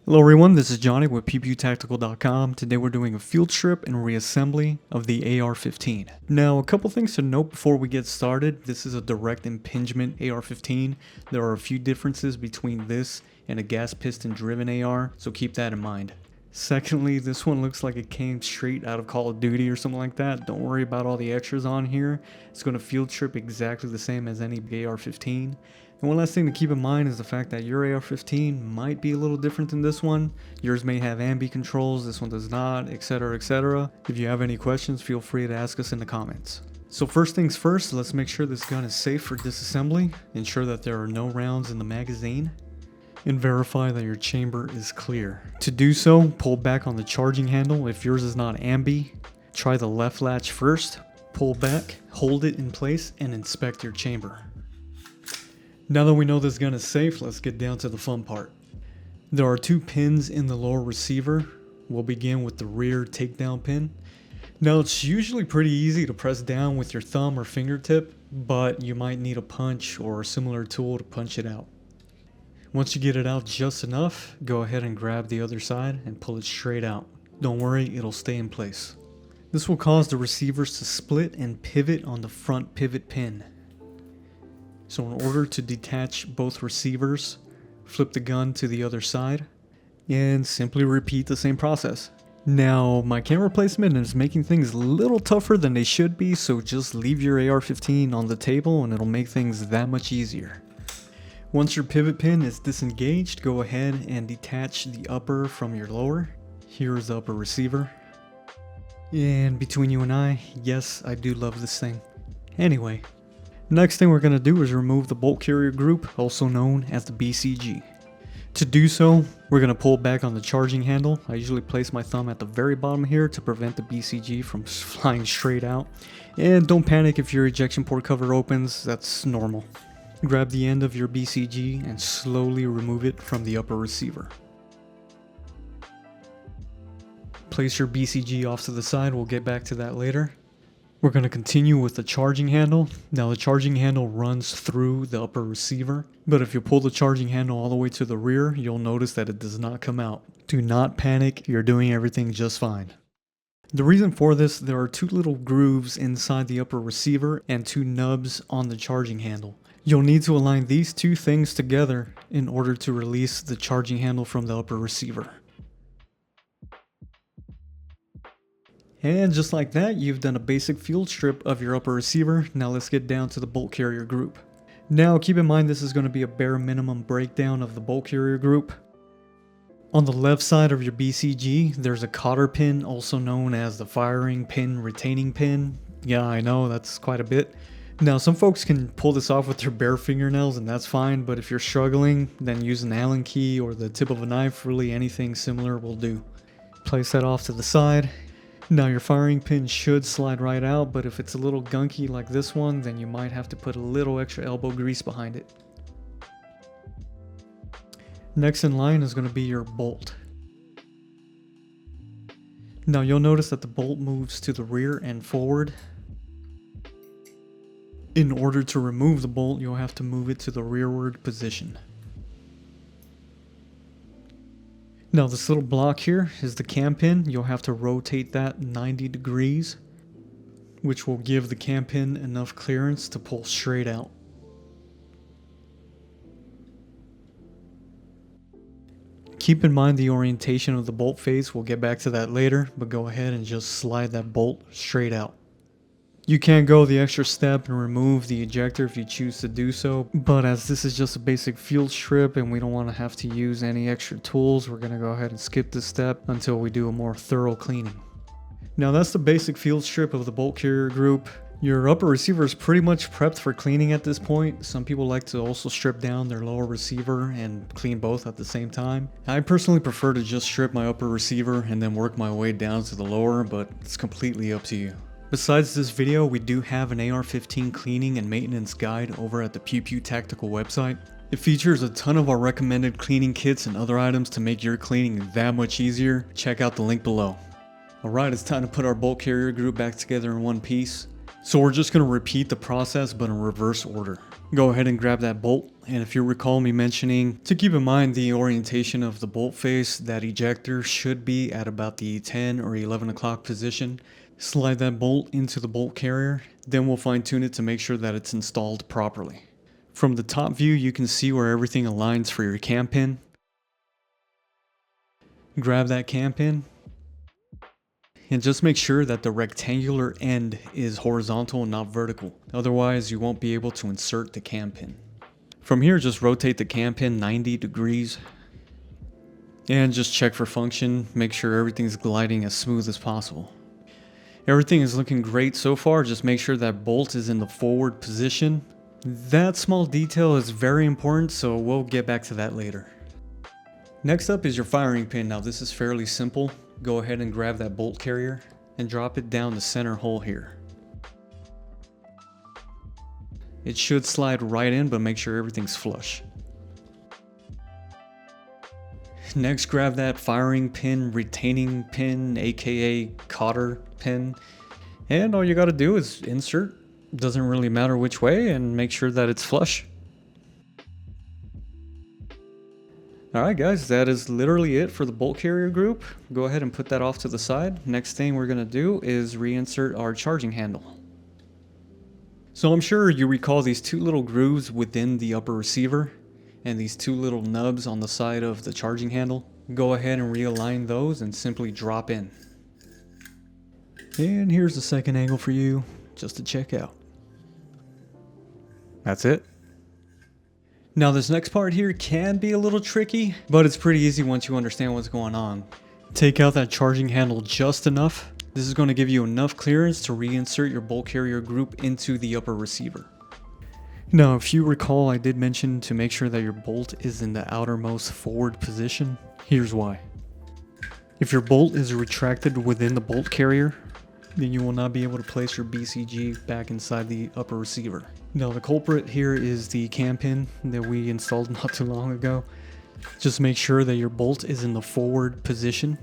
Hello everyone, this is Johnny with PeepTactical.com. Today we're doing a field strip and reassembly of the AR-15. Now, a couple things to note before we get started. This is a direct impingement AR-15. There are a few differences between this and a gas piston driven AR, so keep that in mind. Secondly, this one looks like it came straight out of Call of Duty or something like that. Don't worry about all the extras on here. It's going to field strip exactly the same as any AR-15. And one last thing to keep in mind is the fact that your AR-15 might be a little different than this one. Yours may have ambi controls, this one does not, etc, etc. If you have any questions, feel free to ask us in the comments. So first things first, let's make sure this gun is safe for disassembly, ensure that there are no rounds in the magazine, and verify that your chamber is clear. To do so, pull back on the charging handle. If yours is not ambi, try the left latch first, pull back, hold it in place, and inspect your chamber. Now that we know this gun is safe, let's get down to the fun part. There are two pins in the lower receiver. We'll begin with the rear takedown pin. Now it's usually pretty easy to press down with your thumb or fingertip, but you might need a punch or a similar tool to punch it out. Once you get it out just enough, go ahead and grab the other side and pull it straight out. Don't worry, it'll stay in place. This will cause the receivers to split and pivot on the front pivot pin. So in order to detach both receivers, flip the gun to the other side and simply repeat the same process. Now, my camera placement is making things a little tougher than they should be, so just leave your AR-15 on the table and it'll make things that much easier. Once your pivot pin is disengaged, go ahead and detach the upper from your lower. Here is the upper receiver. And between you and I, yes, I do love this thing. Anyway. Next thing we're going to do is remove the bolt carrier group, also known as the BCG. To do so, we're going to pull back on the charging handle. I usually place my thumb at the very bottom here to prevent the BCG from flying straight out. And don't panic if your ejection port cover opens, that's normal. Grab the end of your BCG and slowly remove it from the upper receiver. Place your BCG off to the side, we'll get back to that later. We're going to continue with the charging handle. Now the charging handle runs through the upper receiver, but if you pull the charging handle all the way to the rear, you'll notice that it does not come out. Do not panic, you're doing everything just fine. The reason for this, there are two little grooves inside the upper receiver and two nubs on the charging handle. You'll need to align these two things together in order to release the charging handle from the upper receiver. And just like that, you've done a basic field strip of your upper receiver. Now let's get down to the bolt carrier group. Now keep in mind this is going to be a bare minimum breakdown of the bolt carrier group. On the left side of your BCG, there's a cotter pin, also known as the firing pin retaining pin. Yeah, I know, that's quite a bit. Now some folks can pull this off with their bare fingernails and that's fine, but if you're struggling, then use an Allen key or the tip of a knife, really anything similar will do. Place that off to the side. Now your firing pin should slide right out, but if it's a little gunky like this one, then you might have to put a little extra elbow grease behind it. Next in line is going to be your bolt. Now you'll notice that the bolt moves to the rear and forward. In order to remove the bolt, you'll have to move it to the rearward position. Now this little block here is the cam pin. You'll have to rotate that 90 degrees, which will give the cam pin enough clearance to pull straight out. Keep in mind the orientation of the bolt face. We'll get back to that later, but go ahead and just slide that bolt straight out. You can go the extra step and remove the ejector if you choose to do so, but as this is just a basic field strip and we don't want to have to use any extra tools, we're going to go ahead and skip this step until we do a more thorough cleaning. Now that's the basic field strip of the bolt carrier group. Your upper receiver is pretty much prepped for cleaning at this point. Some people like to also strip down their lower receiver and clean both at the same time. I personally prefer to just strip my upper receiver and then work my way down to the lower, but it's completely up to you. Besides this video, we do have an AR-15 cleaning and maintenance guide over at the Peep Tactical website. It features a ton of our recommended cleaning kits and other items to make your cleaning that much easier. Check out the link below. Alright, it's time to put our bolt carrier group back together in one piece. So we're just going to repeat the process but in reverse order. Go ahead and grab that bolt, and if you recall me mentioning to keep in mind the orientation of the bolt face, that ejector should be at about the 10 or 11 o'clock position. Slide that bolt into the bolt carrier, then we'll fine tune it to make sure that it's installed properly. From the top view you can see where everything aligns for your cam pin. Grab that cam pin, and just make sure that the rectangular end is horizontal and not vertical. Otherwise, you won't be able to insert the cam pin. From here, just rotate the cam pin 90 degrees. And just check for function. Make sure everything's gliding as smooth as possible. Everything is looking great so far. Just make sure that bolt is in the forward position. That small detail is very important, so we'll get back to that later. Next up is your firing pin. Now this is fairly simple. Go ahead and grab that bolt carrier and drop it down the center hole here. It should slide right in, but make sure everything's flush. Next, grab that firing pin, retaining pin, aka cotter pin, and all you gotta do is insert. Doesn't really matter which way, and make sure that it's flush. Alright guys, that is literally it for the bolt carrier group. Go ahead and put that off to the side. Next thing we're going to do is reinsert our charging handle. So I'm sure you recall these two little grooves within the upper receiver and these two little nubs on the side of the charging handle. Go ahead and realign those and simply drop in. And here's the second angle for you just to check out. That's it. Now this next part here can be a little tricky, but it's pretty easy once you understand what's going on. Take out that charging handle just enough. This is going to give you enough clearance to reinsert your bolt carrier group into the upper receiver. Now if you recall, I did mention to make sure that your bolt is in the outermost forward position. Here's why. If your bolt is retracted within the bolt carrier, then you will not be able to place your BCG back inside the upper receiver. Now the culprit here is the cam pin that we installed not too long ago. Just make sure that your bolt is in the forward position.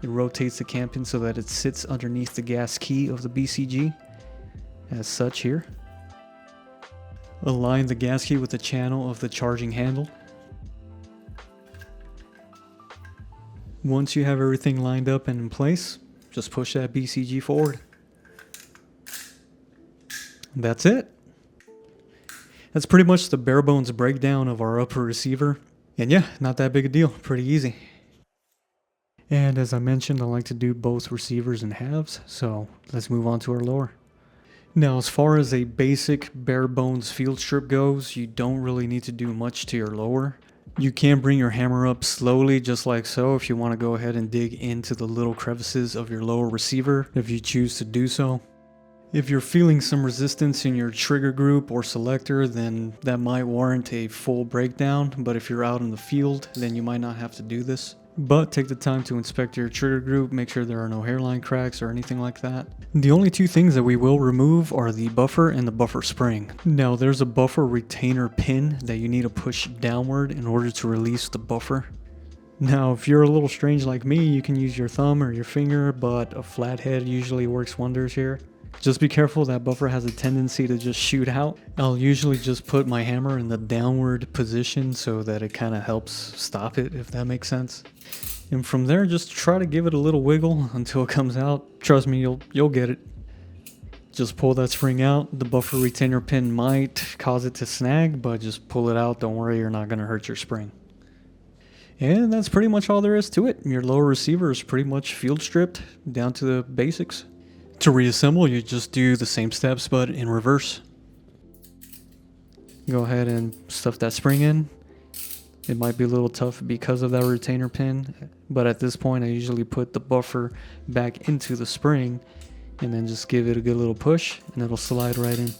It rotates the cam pin so that it sits underneath the gas key of the BCG, as such here. Align the gas key with the channel of the charging handle. Once you have everything lined up and in place, just push that BCG forward. That's it. That's pretty much the bare bones breakdown of our upper receiver. And yeah, not that big a deal, pretty easy. And as I mentioned, I like to do both receivers in halves, so let's move on to our lower. Now as far as a basic bare bones field strip goes, you don't really need to do much to your lower. You can bring your hammer up slowly just like so if you want to go ahead and dig into the little crevices of your lower receiver if you choose to do so. If you're feeling some resistance in your trigger group or selector, then that might warrant a full breakdown, but if you're out in the field, then you might not have to do this. But take the time to inspect your trigger group, make sure there are no hairline cracks or anything like that. The only two things that we will remove are the buffer and the buffer spring. Now there's a buffer retainer pin that you need to push downward in order to release the buffer. Now if you're a little strange like me, you can use your thumb or your finger, but a flathead usually works wonders here. Just be careful, that buffer has a tendency to just shoot out. I'll usually just put my hammer in the downward position so that it kind of helps stop it, if that makes sense. And from there, just try to give it a little wiggle until it comes out. Trust me, you'll get it. Just pull that spring out. The buffer retainer pin might cause it to snag, but just pull it out. Don't worry, you're not going to hurt your spring. And that's pretty much all there is to it. Your lower receiver is pretty much field stripped down to the basics. To reassemble, you just do the same steps but in reverse. Go ahead and stuff that spring in. It might be a little tough because of that retainer pin, but at this point I usually put the buffer back into the spring and then just give it a good little push and it'll slide right in.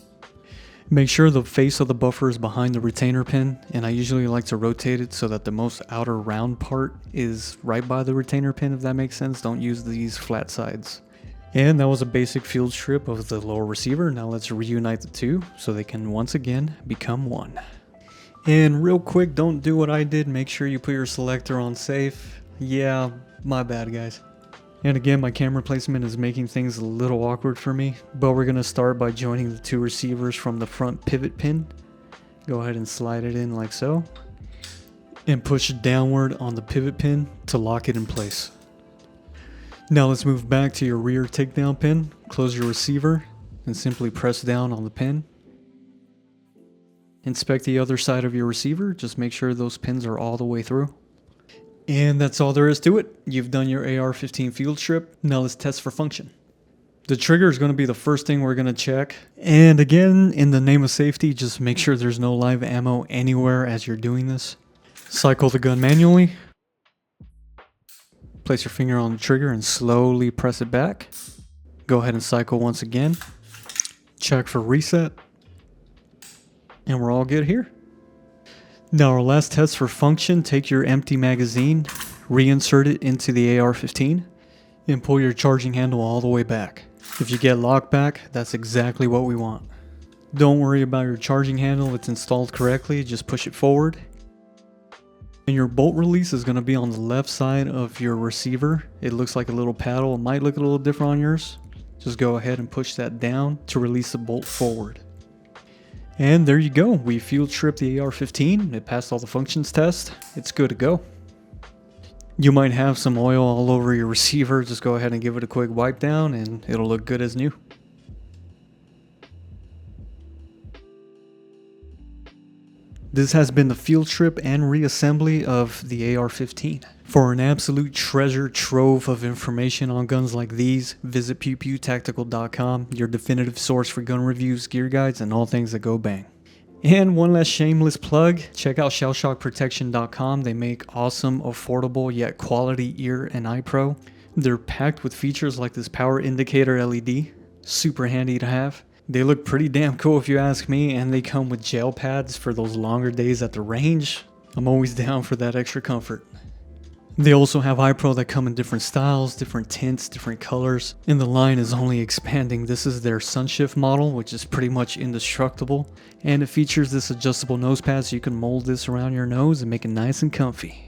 Make sure the face of the buffer is behind the retainer pin, and I usually like to rotate it so that the most outer round part is right by the retainer pin, if that makes sense. Don't use these flat sides. And that was a basic field strip of the lower receiver. Now let's reunite the two so they can once again become one. And real quick, don't do what I did. Make sure you put your selector on safe. Yeah, my bad guys. And again, my camera placement is making things a little awkward for me, but we're going to start by joining the two receivers from the front pivot pin. Go ahead and slide it in like so, and push downward on the pivot pin to lock it in place. Now let's move back to your rear takedown pin, close your receiver, and simply press down on the pin. Inspect the other side of your receiver, just make sure those pins are all the way through. And that's all there is to it. You've done your AR-15 field strip. Now let's test for function. The trigger is going to be the first thing we're going to check. And again, in the name of safety, just make sure there's no live ammo anywhere as you're doing this. Cycle the gun manually. Place your finger on the trigger and slowly press it back. Go ahead and cycle once again. Check for reset. And we're all good here. Now our last test for function, take your empty magazine, reinsert it into the AR-15, and pull your charging handle all the way back. If you get locked back, that's exactly what we want. Don't worry about your charging handle, it's installed correctly, just push it forward. And your bolt release is going to be on the left side of your receiver. It looks like a little paddle, it might look a little different on yours. Just go ahead and push that down to release the bolt forward. And there you go, we field stripped the AR-15, it passed all the functions test, it's good to go. You might have some oil all over your receiver, just go ahead and give it a quick wipe down and it'll look good as new. This has been the field strip and reassembly of the AR-15. For an absolute treasure trove of information on guns like these, visit PewPewTactical.com, your definitive source for gun reviews, gear guides, and all things that go bang. And one last shameless plug, check out ShellShockProtection.com. They make awesome, affordable, yet quality ear and eye pro. They're packed with features like this power indicator LED, super handy to have. They look pretty damn cool if you ask me, and they come with gel pads for those longer days at the range. I'm always down for that extra comfort. They also have eye pro that come in different styles, different tints, different colors, and the line is only expanding. This is their Sunshift model, which is pretty much indestructible, and it features this adjustable nose pad so you can mold this around your nose and make it nice and comfy.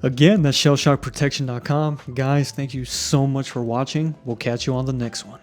Again, that's ShellShockProtection.com. Guys, thank you so much for watching. We'll catch you on the next one.